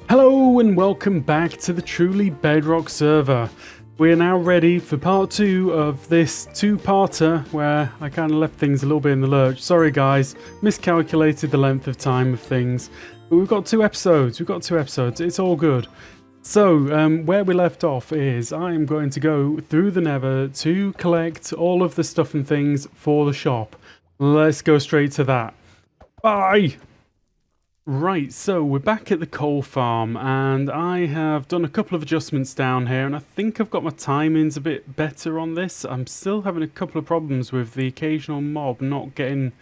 Hello and welcome back to the truly Bedrock server. We are now ready for part 2 of this two-parter where I kind of left things a little bit in the lurch. Sorry guys, miscalculated the length of time of things. But we've got two episodes, it's all good. So, where we left off is I am going to go through the Nether to collect all of the stuff and things for the shop. Let's go straight to that. Bye! Right, so we're back at the coal farm and I have done a couple of adjustments down here and I think I've got my timings a bit better on this. I'm still having a couple of problems with the occasional mob not getting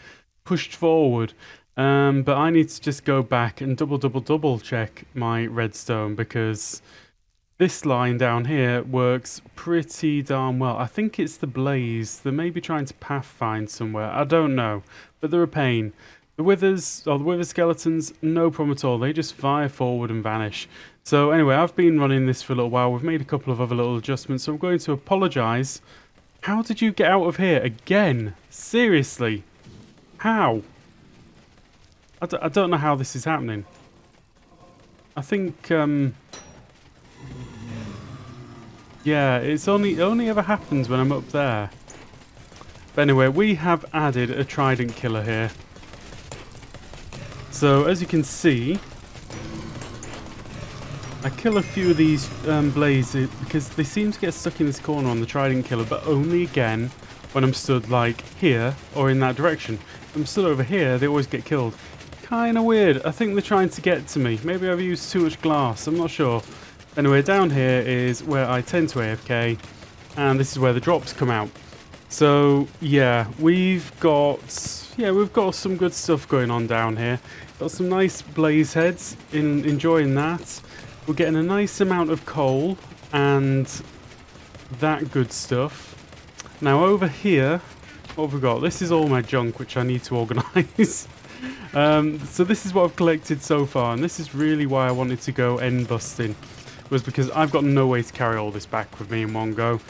pushed forward. But I need to just go back and double check my redstone because this line down here works pretty darn well. I think it's the blaze. They may be trying to pathfind somewhere. I don't know, but they're a pain. The withers, or the wither skeletons, no problem at all. They just fire forward and vanish. So anyway, I've been running this for a little while. We've made a couple of other little adjustments, so I'm going to apologise. How did you get out of here again? Seriously? How? I don't know how this is happening. I think, yeah, it only ever happens when I'm up there. But anyway, we have added a trident killer here. So, as you can see, I kill a few of these blazes because they seem to get stuck in this corner on the trident killer, but only again when I'm stood like here or in that direction. If I'm stood over here, they always get killed. Kind of weird. I think they're trying to get to me. Maybe I've used too much glass. I'm not sure. Anyway, down here is where I tend to AFK, and this is where the drops come out. So, yeah, we've got some good stuff going on down here. Got some nice blaze heads, enjoying that. We're getting a nice amount of coal and that good stuff. Now over here, what have we got? This is all my junk which I need to organise. So this is what I've collected so far, and this is really why I wanted to go end busting. Was because I've got no way to carry all this back with me in one go,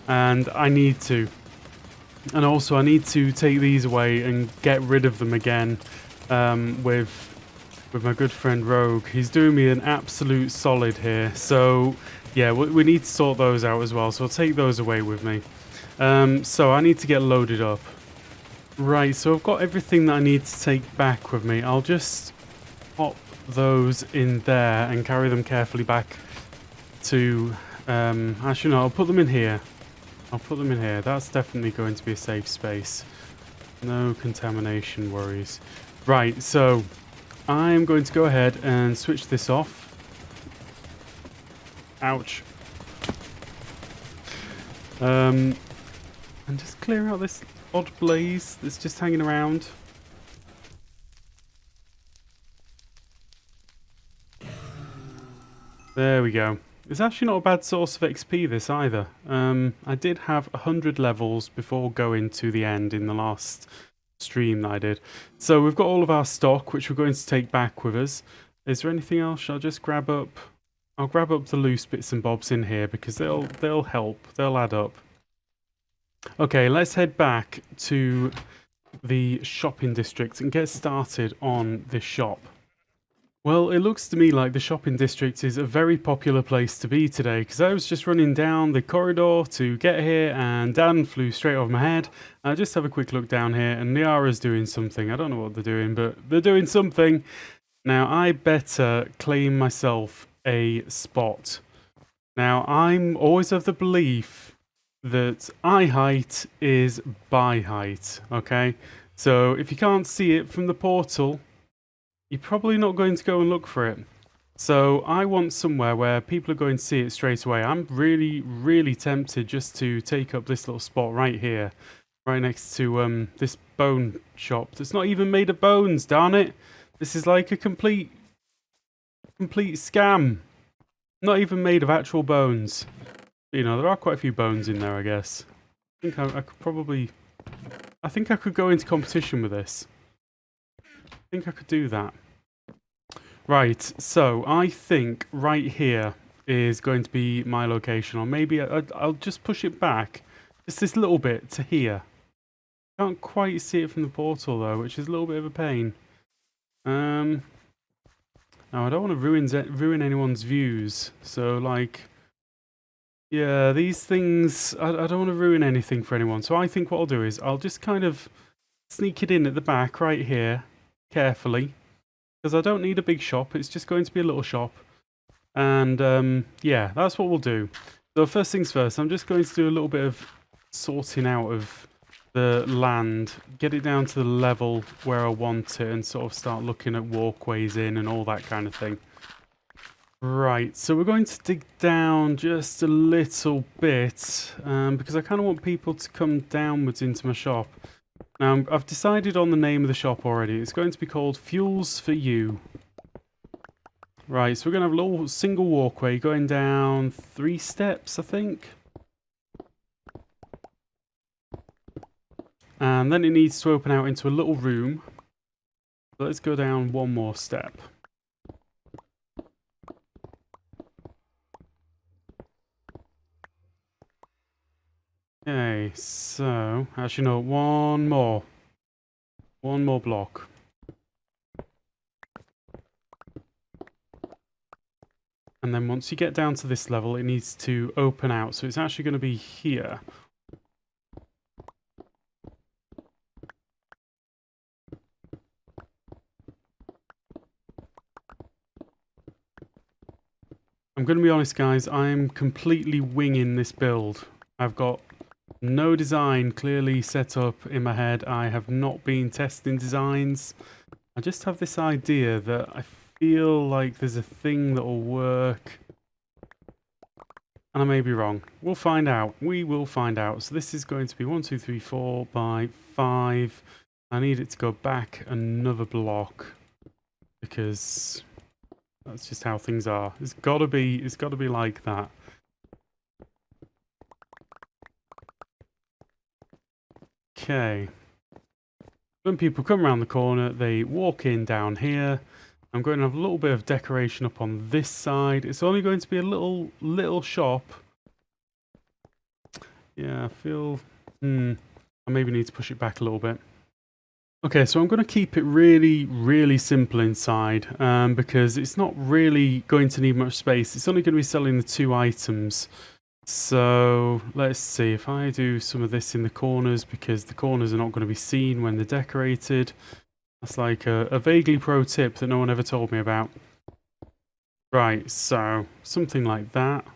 and I need to. And also I need to take these away and get rid of them again. With my good friend Rogue. He's doing me an absolute solid here. So yeah, we need to sort those out as well. So I'll take those away with me. So I need to get loaded up. Right, so I've got everything that I need to take back with me. I'll just pop those in there and carry them carefully back to... actually no, I'll put them in here. That's definitely going to be a safe space. No contamination worries. Right, so I'm going to go ahead and switch this off. Ouch. And just clear out this odd blaze that's just hanging around. There we go. It's actually not a bad source of XP, this either. I did have 100 levels before going to the end in the last stream that I did. So we've got all of our stock, which we're going to take back with us. Is there anything else? Shall I just grab up? I'll grab up the loose bits and bobs in here because they'll help. They'll add up. Okay, let's head back to the shopping district and get started on this shop. Well, it looks to me like the shopping district is a very popular place to be today because I was just running down the corridor to get here and Dan flew straight over my head. I just have a quick look down here and Liara's doing something. I don't know what they're doing, but they're doing something. Now, I better claim myself a spot. Now, I'm always of the belief that eye height is by height, okay? So, if you can't see it from the portal, you're probably not going to go and look for it. So I want somewhere where people are going to see it straight away. I'm really tempted just to take up this little spot right here. Right next to this bone shop that's not even made of bones, darn it. This is like a complete scam. Not even made of actual bones. You know, there are quite a few bones in there, I guess. I think I could probably... I think I could go into competition with this. I think I could do that. Right, so I think right here is going to be my location, or maybe I'll just push it back just this little bit to here. Can't quite see it from the portal though, which is a little bit of a pain. Now, I don't want to ruin anyone's views, so like, yeah, these things, I don't want to ruin anything for anyone. So I think what I'll do is I'll just kind of sneak it in at the back right here, carefully, because I don't need a big shop. It's just going to be a little shop. And yeah, that's what we'll do. So first things first, I'm just going to do a little bit of sorting out of the land, get it down to the level where I want it, and sort of start looking at walkways in and all that kind of thing. Right, so we're going to dig down just a little bit, because I kind of want people to come downwards into my shop. Now, I've decided on the name of the shop already. It's going to be called Fuels for You. Right, so we're going to have a little single walkway going down 3 steps, I think. And then it needs to open out into a little room. So let's go down 1 more step. Okay, so, actually no, one more block. And then once you get down to this level, it needs to open out, so it's actually going to be here. I'm going to be honest, guys, I'm completely winging this build. I've got no design clearly set up in my head. I have not been testing designs. I just have this idea that I feel like there's a thing that will work. And I may be wrong. We'll find out. We will find out. So this is going to be 1, 2, 3, 4 by 5. I need it to go back another block because that's just how things are. It's got to be like that. Okay. When people come around the corner, they walk in down here. I'm going to have a little bit of decoration up on this side. It's only going to be a little shop. Yeah, I feel... I maybe need to push it back a little bit. Okay, so I'm going to keep it really simple inside because it's not really going to need much space. It's only going to be selling the 2 items. So let's see if I do some of this in the corners, because the corners are not going to be seen when they're decorated. That's like a vaguely pro tip that no one ever told me about. Right, so something like that.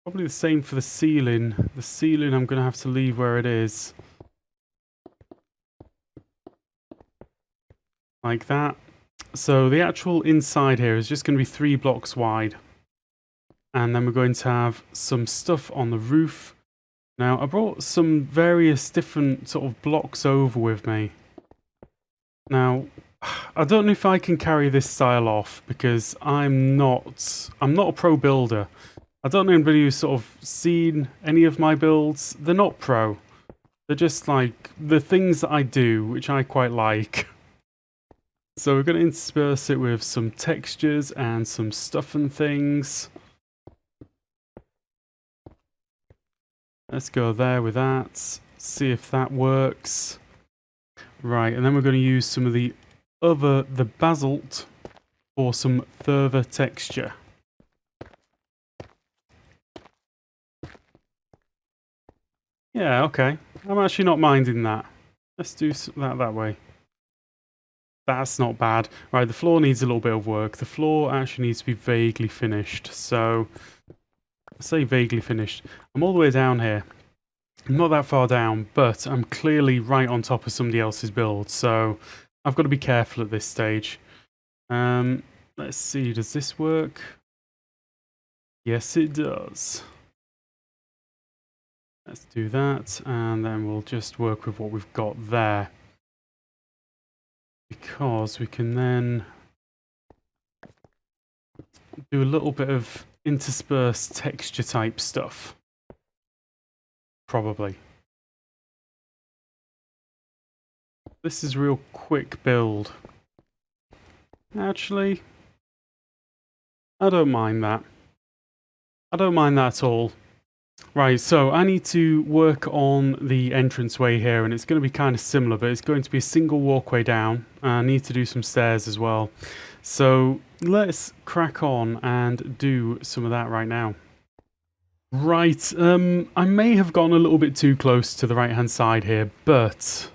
Probably the same for the ceiling. The ceiling I'm going to have to leave where it is. Like that. So the actual inside here is just going to be 3 blocks wide. And then we're going to have some stuff on the roof. Now, I brought some various different sort of blocks over with me. Now, I don't know if I can carry this style off because I'm not a pro builder. I don't know anybody who's sort of seen any of my builds. They're not pro. They're just like the things that I do, which I quite like. So we're going to intersperse it with some textures and some stuff and things. Let's go there with that, see if that works. Right, and then we're going to use some of the basalt for some further texture. Yeah, okay. I'm actually not minding that. Let's do that way. That's not bad. Right, the floor needs a little bit of work. The floor actually needs to be vaguely finished, so... I say vaguely finished. I'm all the way down here. I'm not that far down, but I'm clearly right on top of somebody else's build, so I've got to be careful at this stage. Let's see, does this work? Yes, it does. Let's do that, and then we'll just work with what we've got there. Because we can then do a little bit of interspersed texture type stuff. Probably. This is a real quick build. Actually, I don't mind that. I don't mind that at all. Right, so I need to work on the entranceway here, and it's going to be kind of similar, but it's going to be a single walkway down. I need to do some stairs as well. So let's crack on and do some of that right now. Right, I may have gone a little bit too close to the right-hand side here, but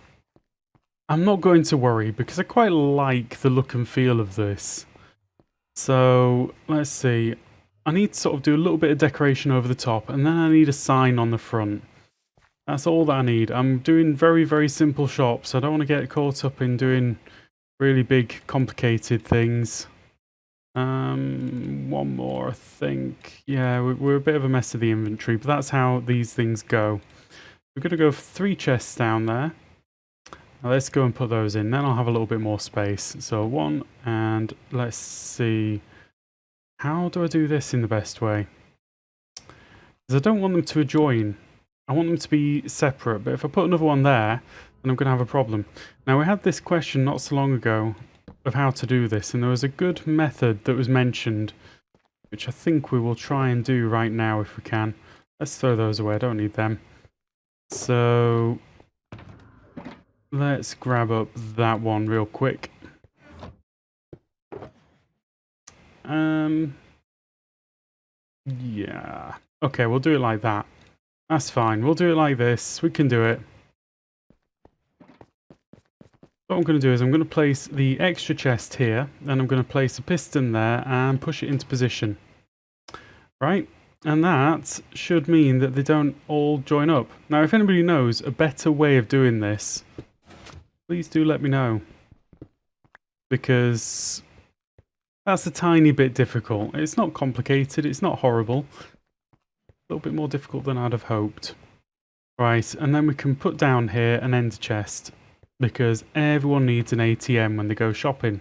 I'm not going to worry because I quite like the look and feel of this. So, let's see. I need to sort of do a little bit of decoration over the top, and then I need a sign on the front. That's all that I need. I'm doing very, very simple shops. I don't want to get caught up in doing really big, complicated things. One more, I think. Yeah, we're a bit of a mess of the inventory, but that's how these things go. We're going to go for 3 chests down there. Now let's go and put those in. Then I'll have a little bit more space. So 1, and let's see. How do I do this in the best way? Because I don't want them to adjoin. I want them to be separate, but if I put another one there, then I'm going to have a problem. Now, we had this question not so long ago of how to do this, and there was a good method that was mentioned, which I think we will try and do right now if we can. Let's throw those away, I don't need them. So, let's grab up that one real quick. Yeah. Okay, we'll do it like that. That's fine. We'll do it like this. We can do it. What I'm going to do is I'm going to place the extra chest here, and I'm going to place a piston there and push it into position. Right? And that should mean that they don't all join up. Now, if anybody knows a better way of doing this, please do let me know. Because that's a tiny bit difficult. It's not complicated. It's not horrible. A little bit more difficult than I'd have hoped. Right, and then we can put down here an end chest, because everyone needs an ATM when they go shopping.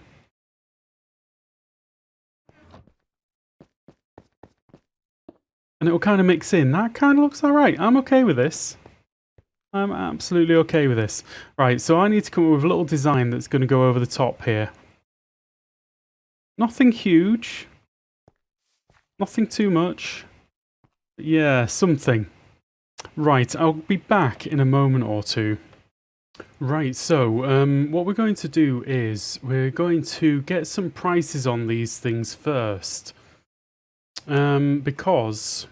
And it will kind of mix in. That kind of looks alright. I'm okay with this. I'm absolutely okay with this. Right, so I need to come up with a little design that's going to go over the top here. Nothing huge. Nothing too much. Yeah, something. Right, I'll be back in a moment or two. Right, so what we're going to do is we're going to get some prices on these things first. Because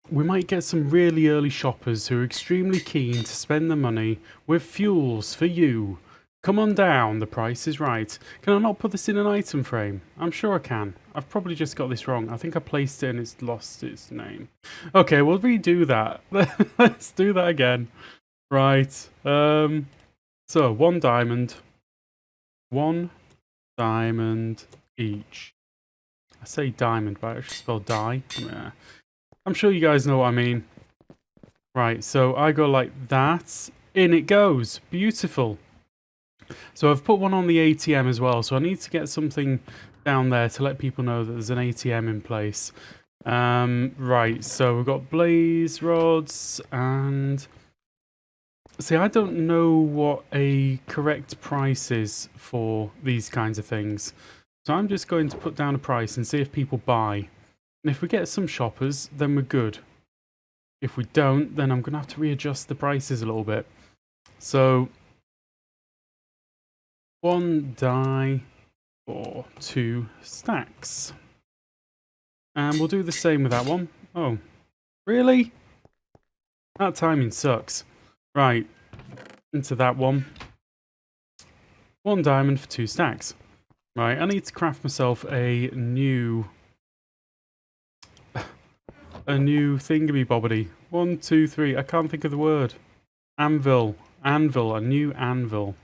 we might get some really early shoppers who are extremely keen to spend the money with fuels for you. Come on down, the price is right. Can I not put this in an item frame? I'm sure I can. I've probably just got this wrong. I think I placed it and it's lost its name. Okay, we'll redo that. Let's do that again. Right. So 1 diamond. 1 diamond each. I say diamond, but I actually spell die. Yeah. I'm sure you guys know what I mean. Right, so I go like that. In it goes. Beautiful. So I've put one on the ATM as well, so I need to get something down there to let people know that there's an ATM in place. Right, so we've got blaze rods and... See, I don't know what a correct price is for these kinds of things. So I'm just going to put down a price and see if people buy. And if we get some shoppers, then we're good. If we don't, then I'm going to have to readjust the prices a little bit. So... 1 die for 2 stacks. And we'll do the same with that one. Oh, really? That timing sucks. Right, into that one. 1 diamond for 2 stacks. Right, I need to craft myself a new thingamybobbity. 1, 2, 3. I can't think of the word. Anvil. Anvil. A new anvil.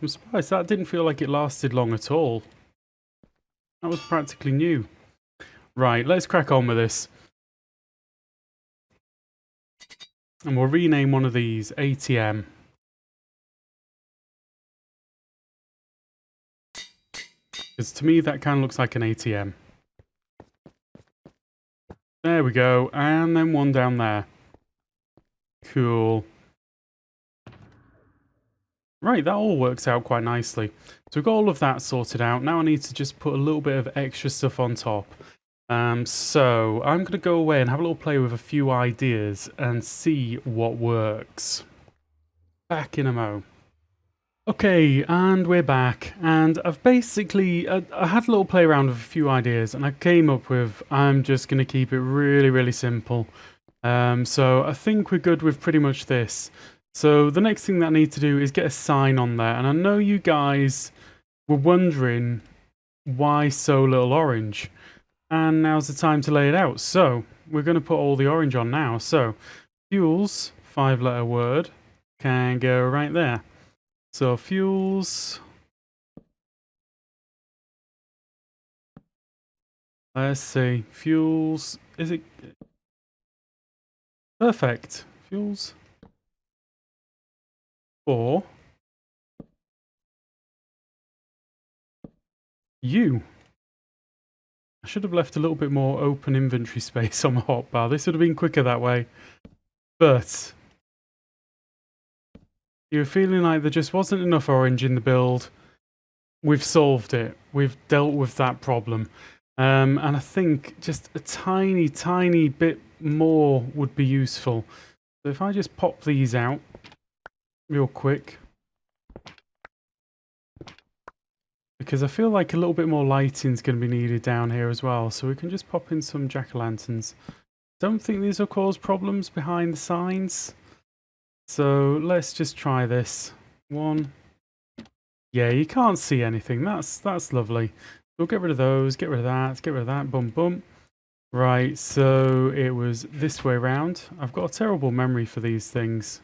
I'm surprised that didn't feel like it lasted long at all. That was practically new. Right, let's crack on with this. And we'll rename one of these ATM. Because to me that kind of looks like an ATM. There we go. And then one down there. Cool. Right, that all works out quite nicely. So we've got all of that sorted out. Now I need to just put a little bit of extra stuff on top. So I'm going to go away and have a little play with a few ideas and see what works. Back in a mo. Okay, and we're back, and I've basically, I had a little play around with a few ideas, and I came up with, I'm just going to keep it really, really simple. So I think we're good with pretty much this. So the next thing that I need to do is get a sign on there, and I know you guys were wondering why so little orange, and now's the time to lay it out. So we're going to put all the orange on now. So fuels, 5-letter word, can go right there. So fuels, let's see, fuels, is it, perfect, fuels, 4, U. I should have left a little bit more open inventory space on my hotbar, this would have been quicker that way, but you were feeling like there just wasn't enough orange in the build. We've solved it, we've dealt with that problem. And I think just a tiny, tiny bit more would be useful. So if I just pop these out real quick, because I feel like a little bit more lighting is going to be needed down here as well. So we can just pop in some jack-o'-lanterns. Don't think these will cause problems behind the signs. So let's just try this. 1. Yeah, you can't see anything. That's lovely. We'll get rid of those, get rid of that, boom, boom. Right, so it was this way round. I've got a terrible memory for these things.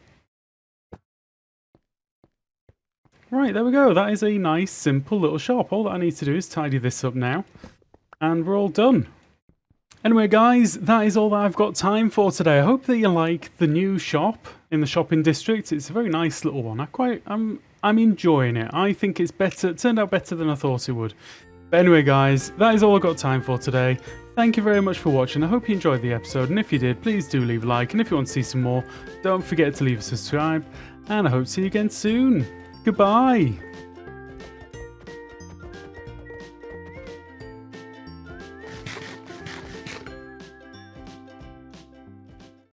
Right, there we go. That is a nice, simple little shop. All that I need to do is tidy this up now, and we're all done. Anyway, guys, that is all that I've got time for today. I hope that you like the new shop in the shopping district. It's a very nice little one. I'm enjoying it. I think it's better. It turned out better than I thought it would. But anyway, guys, that is all I've got time for today. Thank you very much for watching. I hope you enjoyed the episode, and if you did, please do leave a like. And if you want to see some more, don't forget to leave a subscribe. And I hope to see you again soon. Goodbye.